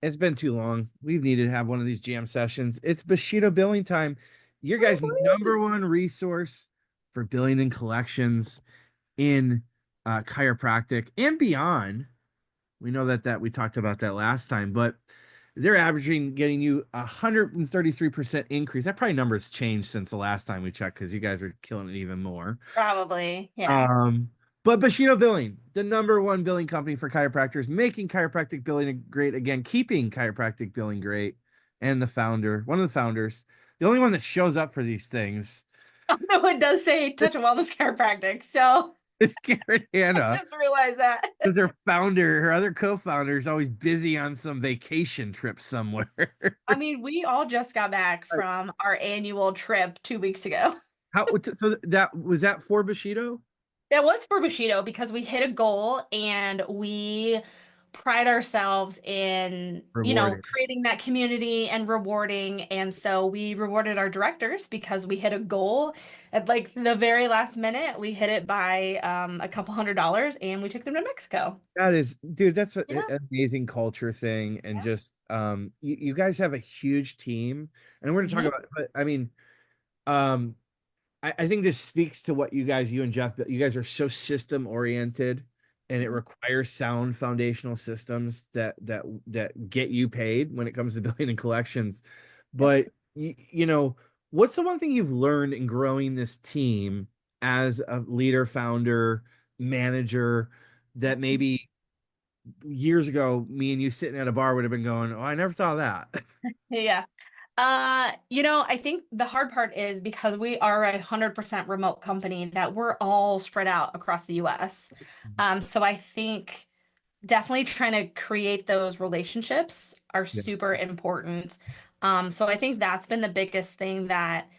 It's been too long. We've needed to have one of these jam sessions. It's Bushido Billing time. Your I guys' agree. number one resource for billing and collections in chiropractic and beyond. We know that we talked about that last time, but they're averaging getting you 133% increase. That probably number's changed since the last time we checked because you guys are killing it even more. Probably. Yeah. Um, but Bushido Billing, the number one billing company for chiropractors, making chiropractic billing great again, keeping chiropractic billing great, and the founder, one of the founders, the only one that shows up for these things, Although it does say touch of wellness chiropractic. So is Karen I Hanna. just realized that. Because her founder, her other co-founder, is always busy on some vacation trip somewhere. I mean, we all just got back from our annual trip 2 weeks ago. So that was that for Bushido? That was for Bushido because we hit a goal and we pride ourselves in, Rewarding. creating that community and rewarding. And so we rewarded our directors because we hit a goal at like the very last minute. We hit it by a couple $100 and we took them to Mexico. That is, dude, that's Yeah. an amazing culture thing. And Yeah. just you guys have a huge team. And we're gonna talk Mhm. about, but I mean, um I think this speaks to what you and Jeff, you guys are so system oriented and it requires sound foundational systems that get you paid when it comes to billing and collections. Yep. But you know, what's the one thing you've learned in growing this team as a leader, founder, manager that maybe years ago me and you sitting at a bar would have been going, "Oh, I never thought of that." Yeah. I think the hard part is because we are 100% remote company that we're all spread out across the US. So I think definitely trying to create those relationships are Yeah. super important. So I think that's been the biggest thing that,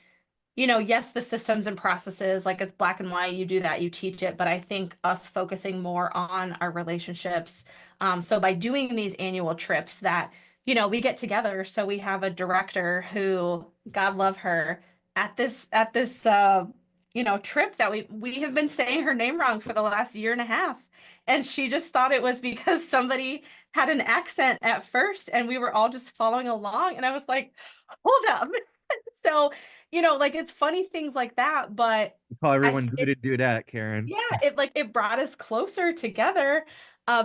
yes, the systems and processes, like it's black and white, you do that, you teach it, but I think us focusing more on our relationships. So by doing these annual trips that, we get together. So we have a director who, God love her, at this trip that we have been saying her name wrong for the last year and a half. And she just thought it was because somebody had an accent at first and we were all just following along. And I was like, hold up. So, like it's funny things like that, but Call I everyone think it, do that, Karen. yeah, it brought us closer together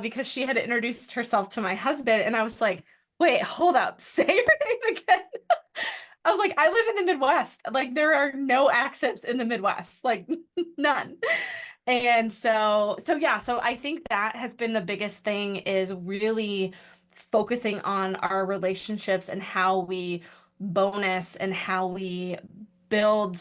because she had introduced herself to my husband, and I was like, wait, hold up, say her name again. I was like, I live in the Midwest. Like there are no accents in the Midwest, like none. And so yeah, so I think that has been the biggest thing is really focusing on our relationships and how we bonus and how we build,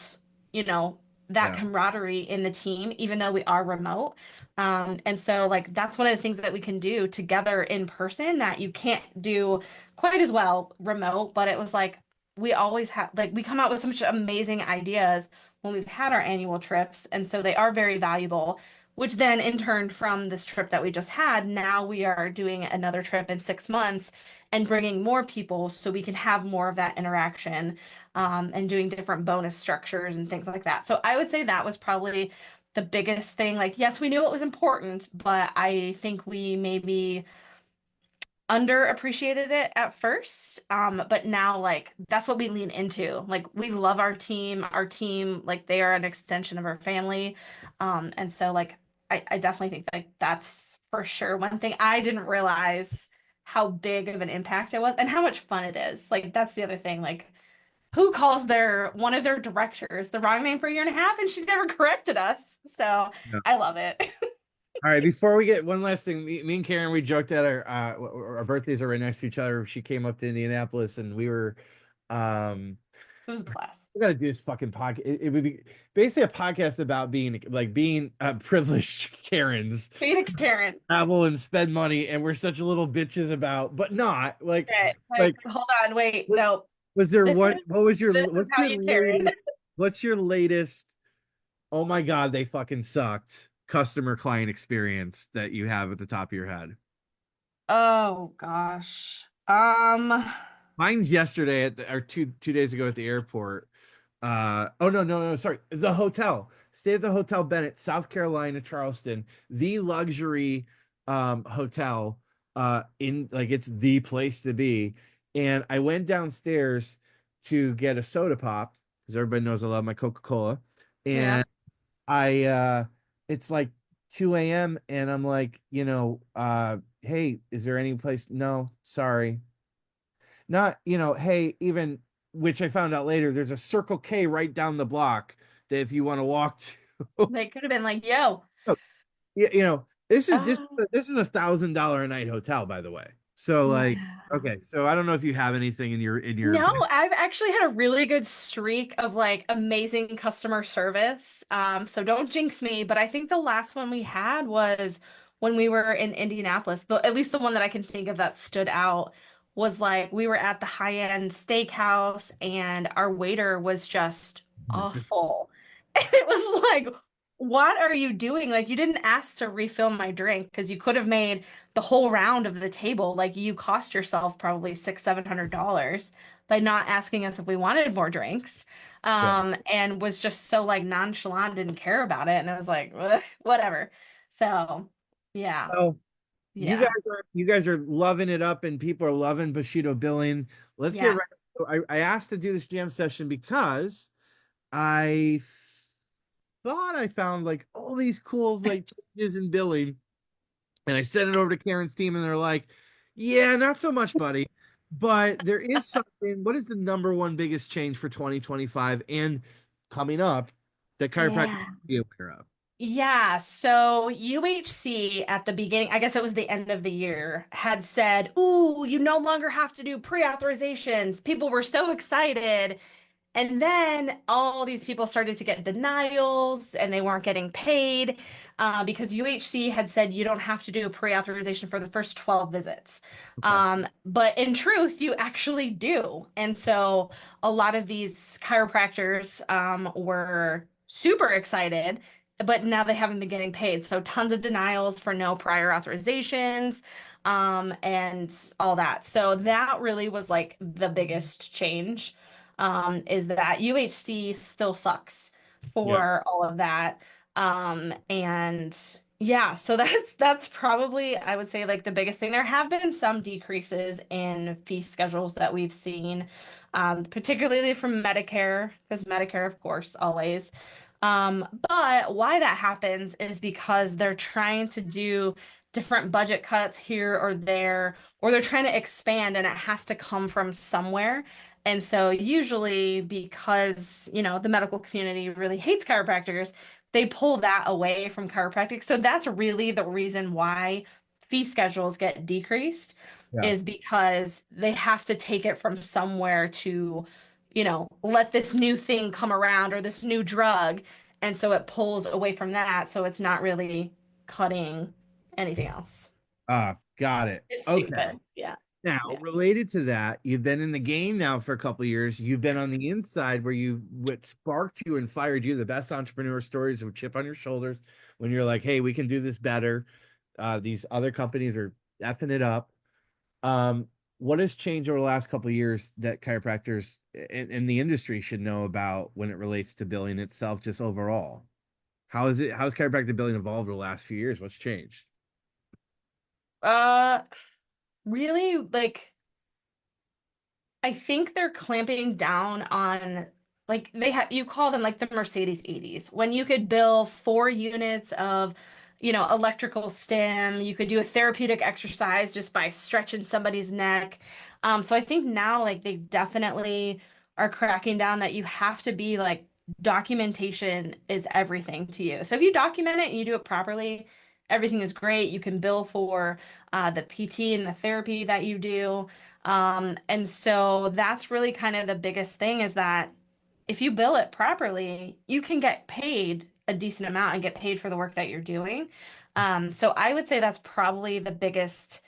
you know, that Yeah. camaraderie in the team, even though we are remote. And so like that's one of the things that we can do together in person that you can't do quite as well remote, but it was like we always have like we come out with such amazing ideas when we've had our annual trips, and so they are very valuable, which then in turn from this trip that we just had, now we are doing another trip in 6 months and bringing more people so we can have more of that interaction, and doing different bonus structures and things like that. So I would say that was probably the biggest thing. Like, yes, we knew it was important, but I think we maybe underappreciated it at first. But now like that's what we lean into. Like we love our team. Our team, like they are an extension of our family. And so like I definitely think like that's for sure one thing I didn't realize how big of an impact it was and how much fun it is. Like that's the other thing. Like who calls their one of their directors the wrong name for a year and a half and she never corrected us. So Yeah. I love it. All right, before we get one last thing, me and Karen, we joked that our birthdays are right next to each other. She came up to Indianapolis and we were um It was a blast. we gotta do this fucking podcast. It would be basically a podcast about being privileged Karens, Being a Karen. travel and spend money, and we're such little bitches about, but not Okay, like, like hold on, wait, what no. was there This what is was your this is how you Karen. what's your latest, oh my God, they fucking sucked customer client experience that you have at the top of your head? Oh gosh. Mine's yesterday or two days ago at the airport. Oh no, sorry. The hotel. Stayed at the Hotel Bennett, South Carolina, Charleston, the luxury hotel. in like it's the place to be. And I went downstairs to get a soda pop because everybody knows I love my Coca-Cola. Yeah. And I it's like 2 a.m. and I'm like, hey, is there any place? No, sorry. Not, hey, even which I found out later, there's a Circle K right down the block that if you want to walk to. They could have been like, yo, Yeah, this is this uh, this is $1,000 a night hotel, by the way. So like, yeah. okay, so I don't know if you have anything in your. No, I've actually had a really good streak of like amazing customer service. So don't jinx me, but I think the last one we had was when we were in Indianapolis. At least the one that I can think of that stood out was like we were at the high-end steakhouse and our waiter was just Just awful. And it was like, what are you doing? Like you didn't ask to refill my drink because you could have made the whole round of the table. Like you cost yourself probably $600-700 by not asking us if we wanted more drinks. yeah. And was just so like nonchalant, didn't care about it. And I was like, "Ugh, whatever." So yeah, Well, you guys yeah, are loving it up, and people are loving Bushido Billing. Let's get yes, right. I asked to do this jam session because I thought I found like all these cool like changes in billing. And I sent it over to Karen's team, and they're like, "Yeah, not so much, buddy. But there is something. What is the number one biggest change for 2025 and coming up that chiropractic yeah. should be aware of?" Yeah, so UHC at the beginning, I guess it was the end of the year, had said, "Ooh, you no longer have to do pre-authorizations." People were so excited. And then all these people started to get denials and they weren't getting paid because UHC had said you don't have to do a pre-authorization for the first 12 visits. Okay. But in truth, you actually do. And so a lot of these chiropractors were super excited, but now they haven't been getting paid. So tons of denials for no prior authorizations and all that. So that really was like the biggest change is that UHC still sucks Yeah. for all of that. And yeah, so that's probably I would say like the biggest thing. There have been some decreases in fee schedules that we've seen, particularly from Medicare, because Medicare, of course, always. But why that happens is because they're trying to do different budget cuts here or there, or they're trying to expand and it has to come from somewhere. And so usually because, the medical community really hates chiropractors, they pull that away from chiropractic. So that's really the reason why fee schedules get decreased Yeah. is because they have to take it from somewhere to, let this new thing come around or this new drug. And so it pulls away from that. So it's not really cutting anything else. Got it. It's Okay. stupid. Yeah. Now, Yeah. related to that, you've been in the game now for a couple of years. You've been on the inside where what sparked you and fired you, the best entrepreneur stories with chip on your shoulders when you're like, hey, we can do this better. These other companies are effing it up. Um, what has changed over the last couple of years that chiropractors in the industry should know about when it relates to billing itself, just overall? How's chiropractic billing evolved over the last few years? What's changed? Uh, really, like I think they're clamping down on like they have you call them like the Mercedes 80s when you could bill 4 units of electrical stim, you could do a therapeutic exercise just by stretching somebody's neck. So I think now like they definitely are cracking down that you have to be like documentation is everything to you. So if you document it and you do it properly, everything is great. You can bill for the PT and the therapy that you do. And so that's really kind of the biggest thing is that if you bill it properly, you can get paid a decent amount and get paid for the work that you're doing. So I would say that's probably the biggest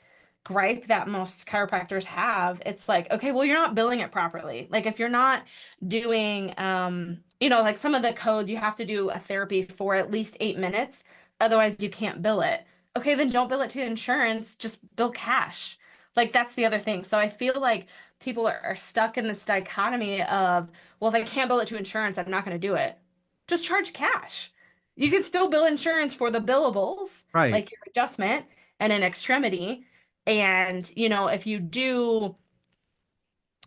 gripe that most chiropractors have. It's like, okay, well, you're not billing it properly. Like if you're not doing, like some of the codes, you have to do a therapy for at least 8 minutes. Otherwise, you can't bill it. Okay, then don't bill it to insurance, just bill cash. Like that's the other thing. So I feel like people are stuck in this dichotomy of, well, if I can't bill it to insurance, I'm not going to do it. Just charge cash. You can still bill insurance for the billables, Right. like your adjustment and an extremity, And, if you do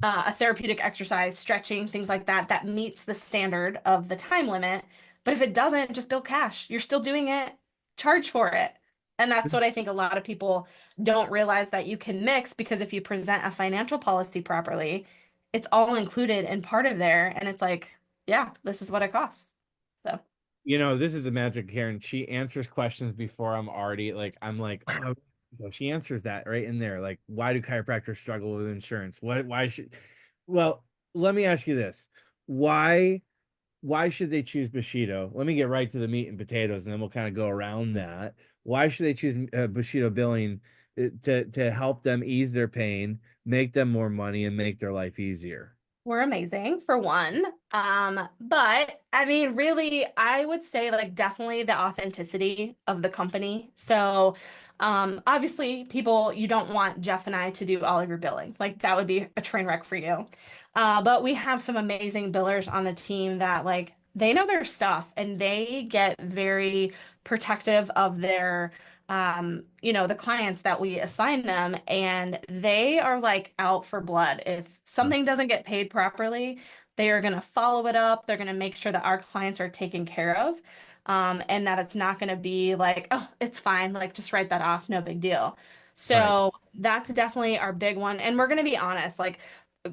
a therapeutic exercise, stretching, things like that, that meets the standard of the time limit. But if it doesn't, just bill cash. You're still doing it, charge for it. And that's what I think a lot of people don't realize that you can mix because if you present a financial policy properly, it's all included and part of there. And it's like, yeah, this is what it costs. So, This is the magic, Karen. She answers questions before I'm like, oh, she answers that right in there. Like, why do chiropractors struggle with insurance? Why should, well, let me ask you this. Why, why should they choose Bushido? Let me get right to the meat and potatoes, and then we'll kind of go around that. Why should they choose Bushido Billing to help them ease their pain, make them more money, and make their life easier? we're amazing for one. But I mean, really, I would say like definitely the authenticity of the company. So, obviously, people, you don't want Jeff and I to do all of your billing. Like that would be a train wreck for you. But we have some amazing billers on the team that like they know their stuff and they get very protective of their the clients that we assign them, and they are like out for blood. If something doesn't get paid properly, they are going to follow it up. They're going to make sure that our clients are taken care of, and that it's not going to be like, oh, it's fine, like just write that off, no big deal. Right. So that's definitely our big one. And we're going to be honest, like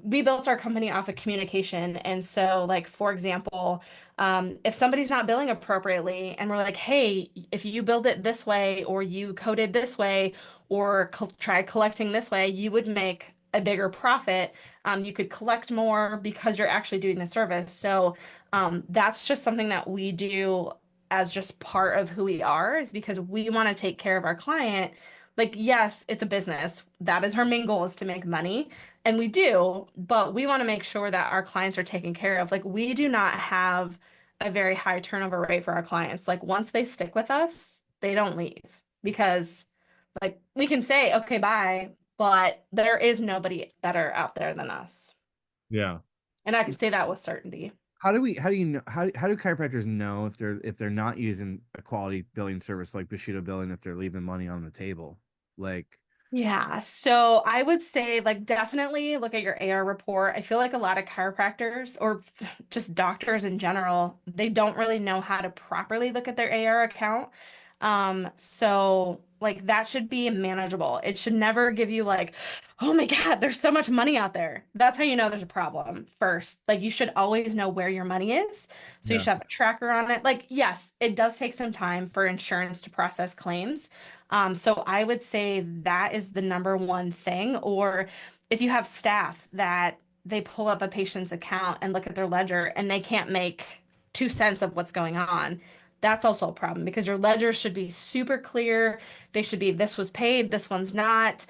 we built our company off of communication. And so, like, for example, if somebody's not billing appropriately and we're like, hey, if you build it this way or you code it this way or try collecting this way, you would make a bigger profit. You could collect more because you're actually doing the service. So that's just something that we do as just part of who we are, is because we want to take care of our client. Like, yes, it's a business. That is our main goal, is to make money. And we do, but we want to make sure that our clients are taken care of. Like, we do not have a very high turnover rate for our clients. Like, once they stick with us, they don't leave because, like, we can say, okay, bye, but there is nobody better out there than us. Yeah. And I can say that with certainty. How do you know how do chiropractors know if they're not using a quality billing service like Bushido Billing, if they're leaving money on the table? Like, Yeah, so I would say like definitely look at your AR report. I feel like a lot of chiropractors or just doctors in general, they don't really know how to properly look at their AR account. So like that should be manageable. It should never give you like, oh my God, there's so much money out there. That's how you know there's a problem first. Like you should always know where your money is. So you yeah. should have a tracker on it. Like, yes, it does take some time for insurance to process claims. So I would say that is the number one thing. Or if you have staff that they pull up a patient's account and look at their ledger and they can't make 2 cents of what's going on, that's also a problem because your ledger should be super clear. They should be, this was paid, this one's not,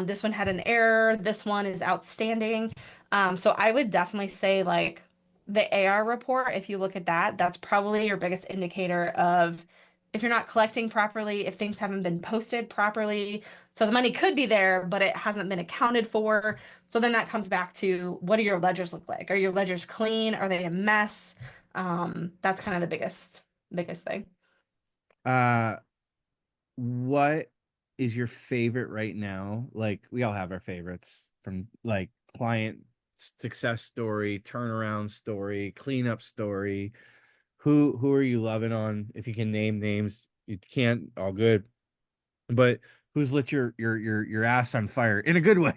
this one had an error, this one is outstanding. So I would definitely say like the AR report, if you look at that, that's probably your biggest indicator of if you're not collecting properly, if things haven't been posted properly. So the money could be there, but it hasn't been accounted for. So then that comes back to what do your ledgers look like? Are your ledgers clean? Are they a mess? That's kind of the biggest thing. Uh, what is your favorite right now? Like, we all have our favorites, from like client success story, turnaround story, cleanup story. Who are you loving on? If you can name names, you can't, all good. But who's lit your ass on fire in a good way?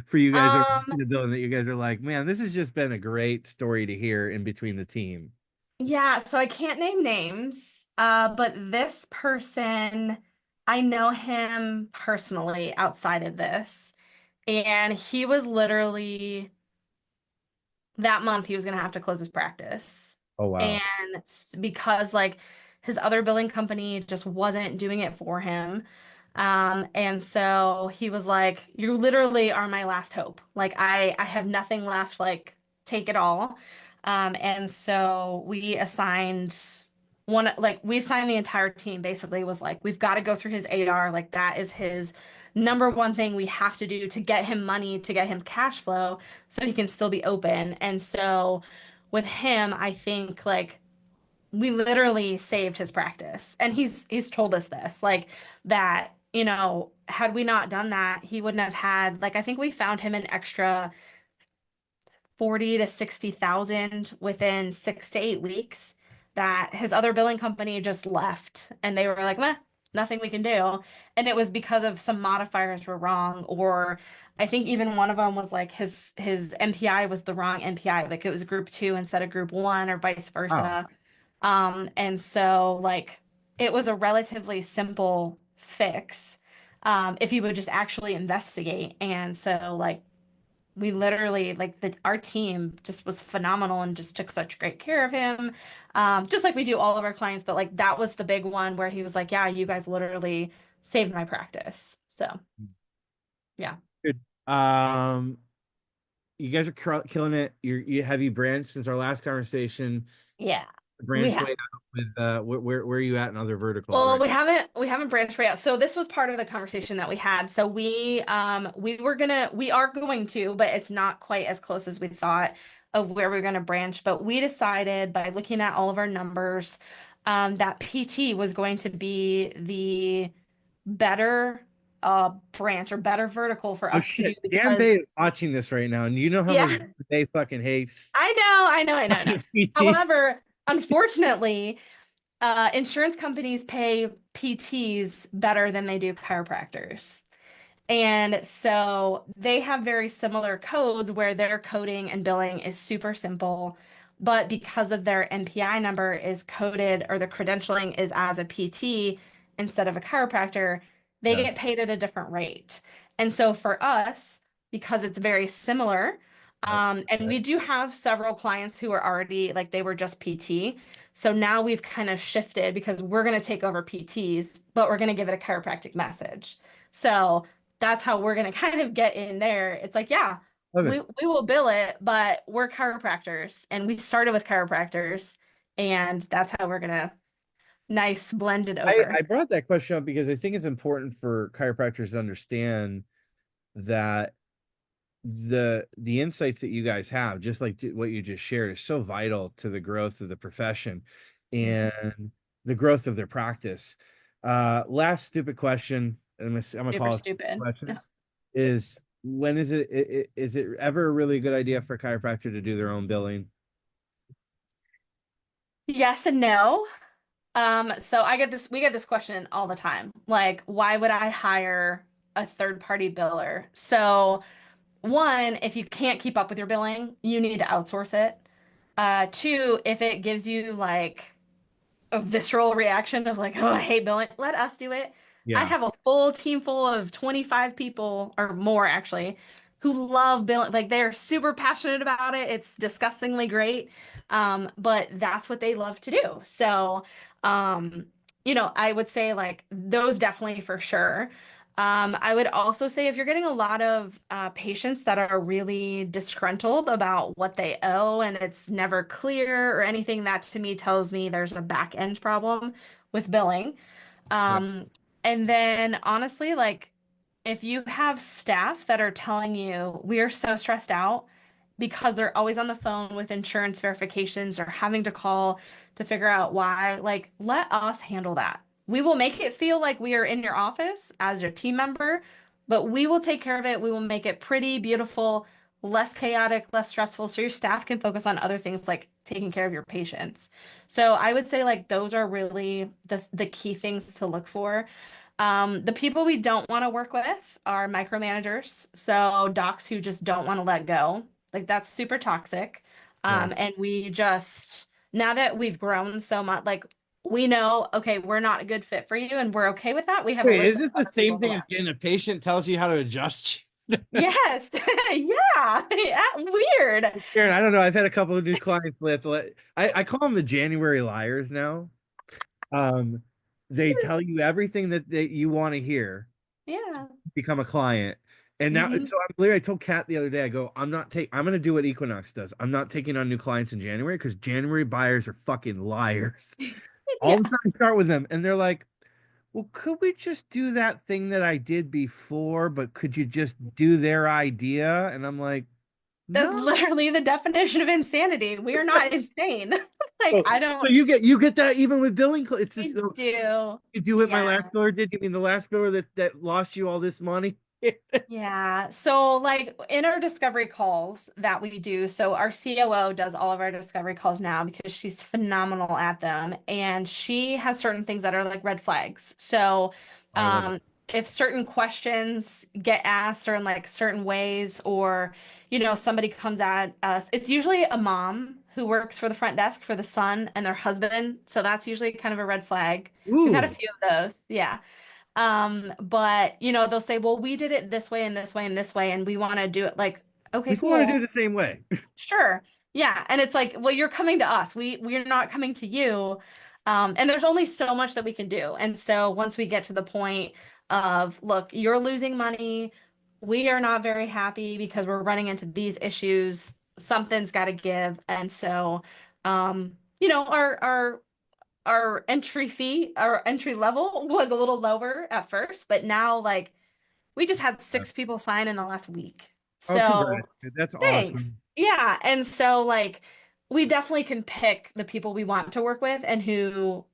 For you guys, are Um, the building that you guys are like, man, this has just been a great story to hear in between the team. yeah, so I can't name names, but this person, I know him personally outside of this, and he was literally that month he was going to have to close his practice. Oh And wow. because like his other billing company just wasn't doing it for him. And so he was like, you literally are my last hope. Like I have nothing left, like take it all. And so we assigned we assigned the entire team basically was like, we've got to go through his AR. Like that is his number one thing we have to do to get him money, to get him cash flow so he can still be open. And so with him, I think like we literally saved his practice. And he's told us this, like that, had we not done that, he wouldn't have had, like, I think we found him an extra 40 to 60,000 within 6 to 8 weeks that his other billing company just left. And they were like, meh, nothing we can do. And it was because of some modifiers were wrong, or I think even one of them was like his MPI was the wrong MPI, like it was group two instead of group one, or vice Oh, versa. And so like it was a relatively simple fix, if you would just actually investigate. And so like we literally like our team just was phenomenal and just took such great care of him, just like we do all of our clients. But like that was the big one where he was like, yeah, you guys literally saved my practice. So yeah. good. You guys are killing it. You have you branched since our last conversation? Yeah, we Branched way have. out with where are you at in other verticals Well, right we haven't branched right out. So this was part of the conversation that we had. So we are going to, but it's not quite as close as we thought of where we're gonna branch. But we decided by looking at all of our numbers, that PT was going to be the better branch or better vertical for Oh us to do shit, Dan Bay because is watching this right now, and you know how much yeah, they fucking hates I know. PT. However, unfortunately, insurance companies pay PTs better than they do chiropractors. And so they have very similar codes where their coding and billing is super simple. But because of their NPI number is coded or the credentialing is as a PT instead of a chiropractor, they Yeah, get paid at a different rate. And so for us, because it's very similar, yep. and we Right. do have several clients who are already like they were just PT. So now we've kind of shifted because we're going to take over PTs, but we're going to give it a chiropractic message. So that's how we're going to kind of get in there. It's like, yeah, Love it. we will bill it, but we're chiropractors and we started with chiropractors, and that's how we're going to nice blend it I over. brought that question up because I think it's important for chiropractors to understand that the insights that you guys have, just like what you just shared, is so vital to the growth of the profession Mhm. and the growth of their practice. Last stupid question, I'm gonna Super call it a stupid stupid. question, is when is it ever a really good idea for a chiropractor to do their own billing? Yes and no. So we get this question all the time. Like, why would I hire a third party biller? So, one, if you can't keep up with your billing, you need to outsource it. Two, if it gives you like a visceral reaction of like, oh, I hate billing, let us do it. I Yeah, have a full team full of 25 people or more actually who love billing. Like they're super passionate about it. It's disgustingly great. But that's what they love to do. So, um, I would say like those definitely for sure. I would also say if you're getting a lot of patients that are really disgruntled about what they owe and it's never clear or anything, that to me tells me there's a back end problem with billing. yeah. Um, and then honestly, like if you have staff that are telling you we are so stressed out because they're always on the phone with insurance verifications or having to call to figure out why, like let us handle that. We will make it feel like we are in your office as your team member, but we will take care of it. We will make it pretty, beautiful, less chaotic, less stressful, so your staff can focus on other things like taking care of your patients. So I would say like those are really the key things to look for. The people we don't want to work with are micromanagers, so docs who just don't want to let go. Like that's super toxic. Yeah. And we just now that we've grown so much, like we know, okay, we're not a good fit for you, and we're okay with that. We have a Wait, list is of it the other people same to thing as left. getting a patient tells you how to adjust you? Yes, yeah, yeah, weird. Aaron, I don't know. I've had a couple of new clients I call them the January liars now. Um, they tell you everything that you want to hear, Yeah. become a client. And now, Hmm. so I'm literally, I told Kat the other day, I go, I'm going to do what Equinox does. I'm not taking on new clients in January because January buyers are fucking liars. All of a Yeah. sudden, I start with them and they're like, well, could we just do that thing that I did before, but could you just do their idea? And I'm like, That's No. literally the definition of insanity. We are not insane. Like, Oh, I so don't, you get that even with billing. It's just we so do. you do what my Yeah. last biller did. You mean the last biller that lost you all this money? Yeah. So, like in our discovery calls that we do, so our COO does all of our discovery calls now because she's phenomenal at them. And she has certain things that are like red flags. So, Oh, I love it. if certain questions get asked or in like certain ways, or, somebody comes at us, it's usually a mom who works for the front desk for the son and their husband. So, that's usually kind of a red flag. We've had a Ooh, few of those. Yeah. But they'll say, well, we did it this way and this way and this way, and we want to do it like, okay, we still want to do cool. it the same way. Sure. Yeah. And it's like, well, you're coming to us. We're not coming to you. And there's only so much that we can do. And so once we get to the point of, look, you're losing money, we are not very happy because we're running into these issues, something's got to give. And so, our entry fee, our entry level was a little lower at first, but now like we just had Yeah. 6 people sign in the last week. Oh, So congrats, dude. That's thanks. awesome. Yeah. And so, like, we definitely can pick the people we want to work with and who,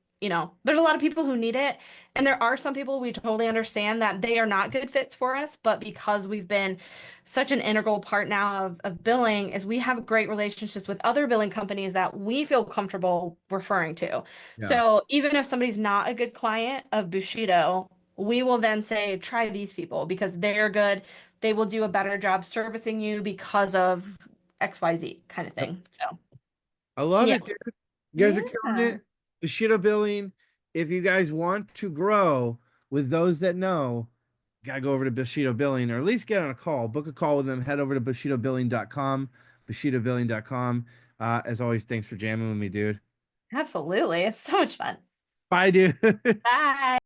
there's a lot of people who need it. And there are some people we totally understand that they are not good fits for us. But because we've been such an integral part now of billing, is we have great relationships with other billing companies that we feel comfortable referring to. Yeah. So even if somebody's not a good client of Bushido, we will then say, try these people because they're good, they will do a better job servicing you because of XYZ kind of thing. So, I love yeah. it, dude. You guys are killing Yeah. it. Bushido Billing. If you guys want to grow with those that know, you gotta go over to Bushido Billing or at least get on a call. Book a call with them. Head over to bushidobilling.com, bushidobilling.com. As always, thanks for jamming with me, dude. Absolutely. It's so much fun. Bye, dude. Bye.